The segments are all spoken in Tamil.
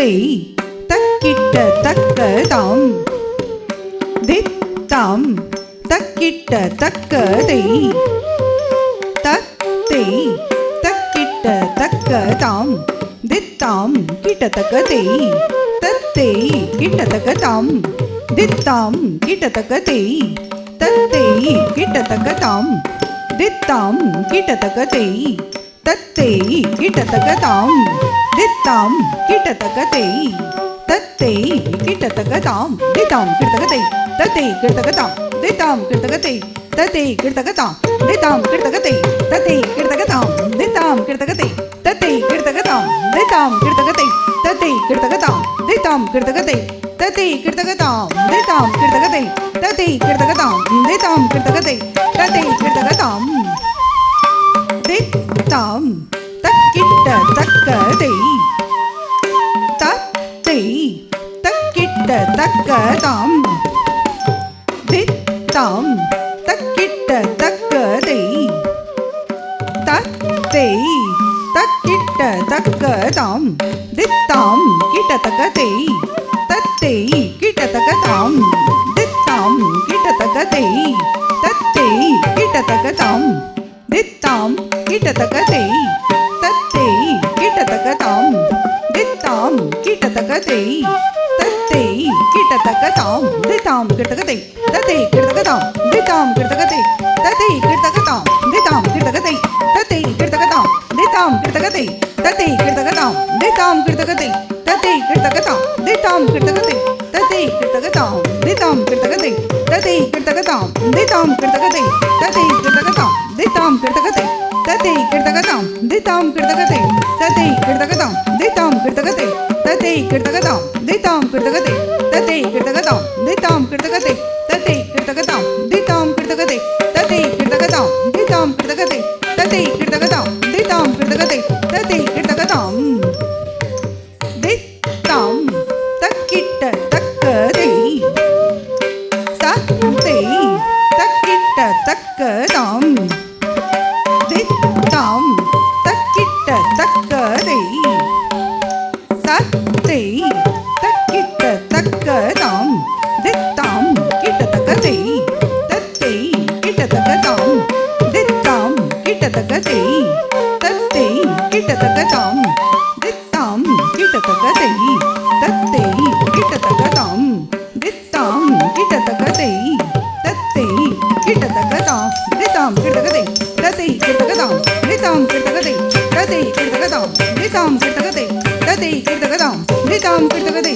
தேய் தக்கிட்ட தக்க தாம் தித்தாம் தக்கிட்ட தக்க தேய் தத்தேய் தக்கிட்ட தக்க தாம் தித்தாம் கிட்டத்தக்க தேய் தத்தேய் கிட்டத்தக்க தாம் தித்தாம் கிட்டத்தக்க தேய் தத்தேய் கிட்டத்தக்க தாம் தித்தாம் கிட்டத்தக்க தேய் தத்தேய் கிட்டத்தக்க தாம் தித்தாம் கிட்டத்தக்க தேய் தத்தேய் கிட்டத்தக்க தாம் தித்தாம் கிட்டத்தக்க தேய் தத்தேய் கிட்டத்தக்க தாம் தித்தாம் கிட்டத்தக்க தேய் தத்தேய் கிட்டத்தக்க தாம் தித்தாம் கிட்டத்தக்க தேய் தத்தேய் கிட்டத்தக்க தாம் தித்தாம் கிட்டத்தக்க தேய் தத்தேய் கிட்டத்தக்க தாம் தித்தாம் கிட்டத்தக்க தேய் தத்தேய் கிட்டத்தக்க தாம் தித்தாம் கிட்டத்தக்க தேய் தத்தேய் கிட்டத்தக்க தாம் தித்தாம் கிட்டத்தக்க தேய் தத்தேய் கிட்டத்தக்க தாம் தித்தாம் கிட்டத்தக்க தேய் தத்தேய் கிட்டத்தக்க தாம் தித்தாம் தக்கிட்ட தக்க தேய் தத்தேய் தக்கிட்ட தக்க தாம் தித்தாம் தக்கிட்ட தக்க தேய் தத்தேய் தக்கிட்ட தக்க தாம் தித்தாம் கிட்டத்தக்க தேய் தத்தேய் கிட்டத்தக்க தாம் தித்தாம் கிட்டத்தக்க தேய் தத்தேய் கிட்டத்தக்க தாம் தித்தாம் கிட்டத்தக்க தேய் தத்தேய் கிட்டத்தக்க தாம் தித்தாம் கிட்டத்தக்க தேய் தத்தேய் கிட்டத்தக்க தாம் தித்தாம் கிட்டத்தக்க தேய் தத்தேய் கிட்டத்தக்க தாம் தித்தாம் கிட்டத்தக்க தேய் தத்தேய் கிட்டத்தக்க தாம் தித்தாம் கிட்டத்தக்க தேய் தத்தேய் கிட்டத்தக்க தாம் தித்தாம் கிட்டத்தக்க தேய் தத்தேய் கிட்டத்தக்க தாம் தித்தாம் கிட்டத்தக்க தேய் தத்தேய் கிட்டத்தக்க தாம் தித்தாம் கிட்டத்தக்க தேய் தத்தேய் கிட்டத்தக்க தாம் தித்தாம் கிட்டத்தக்க தேய் தத்தேய் கிட்டத்தக்க தாம் தித்தாம் கிட்டத்தக்க தேய் தத்தேய் கிட்டத்தக்க தாம் தித்தாம் கிட்டத்தக்க தேய் தத்தேய் கிட்டத்தக்க தாம் தித்தாம் கிட்டத்தக்க தேய் தத்தேய் கிட்டத்தக்க தாம் தித்தாம் கிட்டத்தக்க தேய் தத்தேய் கிட்டத்தக்க தாம் தித்தாம் கிட்டத்தக்க தேய் தத்தேய் கிட்டத்தக்க தாம் தித்தாம் கிட்டத்தக்க தேய் தத்தேய் கிட்டத்தக்க தாம் தித்தாம் கிட்டத்தக்க தேய் தத்தேய் கிட்டத்தக்க தாம் தித்தாம் கிட்டத்தக்க தேய் தத்தேய் கிட்டத்தக்க தாம் தித்தாம் கிட்டத்தக்க தேய் தத்தேய் கிட்டத்தக்க தாம் தித்தாம் தக்கிட்ட தக்க தேய் தத்தேய் தக்கிட்ட தக்க தாம் தித்தாம் தக்கிட்ட தக்க தேய் தத்தேய் தக்கிட்ட தக்க தாம் தித்தாம் கிட்டத்தக்க தேய் தத்தேய் கிட்டத்தக்க தாம் தித்தாம் கிட்டத்தக்க தேய் தத்தேய் கிட்டத்தக்க தாம் தித்தாம் கிட்டத்தக்க தேய் தத்தேய் கிட்டத்தக்க தாம் தித்தாம் கிட்டத்தக்க தேய் தத்தேய் கிட்டத்தக்க தாம் தித்தாம் கிட்டத்தக்க தேய் தத்தேய் கிட்டத்தக்க தாம் தித்தாம் கிட்டத்தக்க தேய் தத்தேய் கிட்டத்தக்க தாம் தித்தாம் கிட்டத்தக்க தேய் தத்தேய் கிட்டத்தக்க தாம் தித்தாம் கிட்டத்தக்க தேய் தத்தேய் கிட்டத்தக்க தாம் தித்தாம் கிட்டத்தக்க தேய்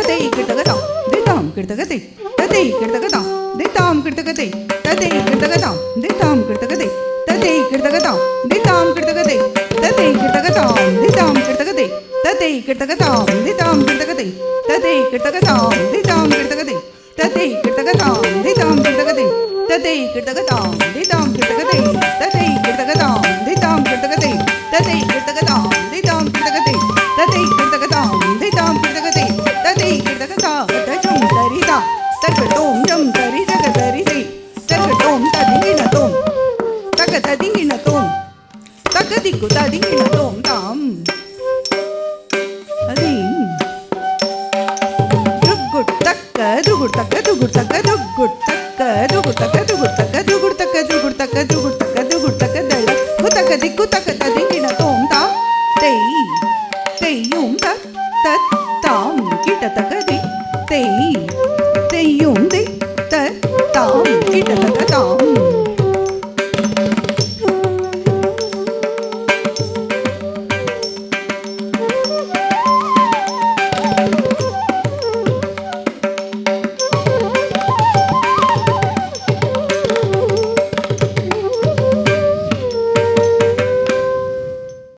தத்தேய் கிட்டத்தக்க தாம் தித்தாம் கிட்டத்தக்க தேய் தத்தேய் கிட்டத்தக்க தாம் தித்தாம் கிட்டத்தக்க தேய் தத்தேய் கிட்டத்தக்க தாம் தித்தாம் கிட்டத்தக்க தேய் தத்தேய் கிட்டத்தக்க தாம் தித்தாம் கிட்டத்தக்க தேய் தத்தேய் கிட்டத்தக்க தாம் தித்தாம் கிட்டத்தக்க தேய் தத்தேய் கிட்டத்தக்க தாம் தித்தாம் கிட்டத்தக்க தேய் தத்தேய் கிட்டத்தக்க தாம் தித்தாம் கிட்டத்தக்க தேய் தத்தேய் கிட்டத்தக்க தாம் தித்தாம் கிட்டத்தக்க தேய் தத்தேய் கிட்டத்தக்க தாம் தித்தாம் கிட்டத்தக்க தேய் தத்தேய் கிட்டத்தக்க தாம் தித்தாம் கிட்டத்தக்க தேய் தத்தேய் கிட்டத்தக்க தாம் தித்தாம் கிட்டத்தக்க தேய் தத்தேய் கிட்டத்தக்க தாம் தஜும் தரிதா தக்கடோம் ஜம் தரி ஜக தரி செய் தக்கடோம் ததிங்கின தோம் தக்க ததிங்கின தோம் தக்க திக்கு ததிங்கின தோம் தாம் அதீம் துகுட் தக்க துகுட் தக்க துகுட் தக்க துகுட் தக்க துகுட் தக்க துகுட் தக்க துகுட் தக்க துகுட் தக்க துகுட் தக்க துகுட் தக்க தல குதக்க திக்கு தக்க ததிங்கின தோம் தா தேய் தேயும் தத் தத் தாம் கிட்டத்தக்க தேய் தேய்